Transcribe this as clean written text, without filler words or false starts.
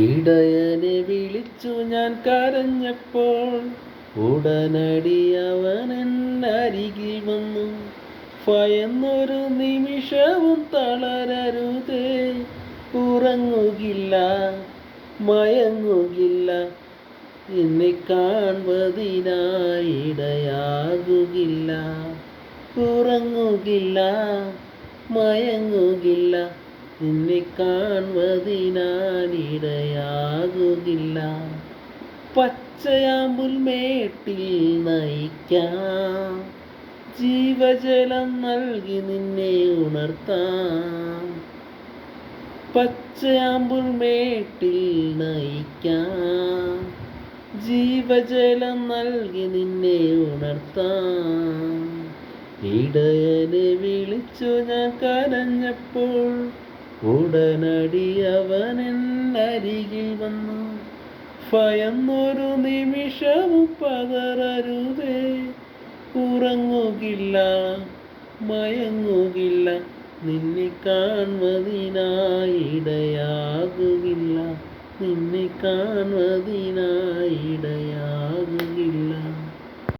ഇടയനെ വിളിച്ചു ഞാൻ കരഞ്ഞപ്പോൾ ഉടനടി അവൻ എന്നരികിൽ വന്നു. ഭയന്നൊരു നിമിഷവും തളരരുതേ, ഉറങ്ങുകില്ല മയങ്ങുകില്ല, എന്നെ കാൺവതിനായി ഇടയാകുകില്ല. ഉറങ്ങുകില്ല മയങ്ങുകില്ല, നിന്നെ കാൺവതിനാനിടയാകുകില്ല. പച്ചയാമ്പുൽമേട്ടിൽ നയിക്കാം, ജീവജലം നൽകി നിന്നെ ഉണർത്താം. പച്ചയാമ്പുൽമേട്ടിൽ നയിക്കാം, ജീവജലം നൽകി നിന്നെ ഉണർത്താം. ഇടയനെ വിളിച്ചു ഞാൻ കരഞ്ഞപ്പോൾ ഉടനടി അവൻ എന്നരികിൽ വന്നു. ഭയന്നൊരു നിമിഷവും പതറരുതേ, ഉറങ്ങുകില്ല മയങ്ങുകില്ല, നിന്നെ കാൺവതിനായി ഇടയാകുകില്ല. നിന്നെ കാൺവതിനായി ഇടയാകുകില്ല.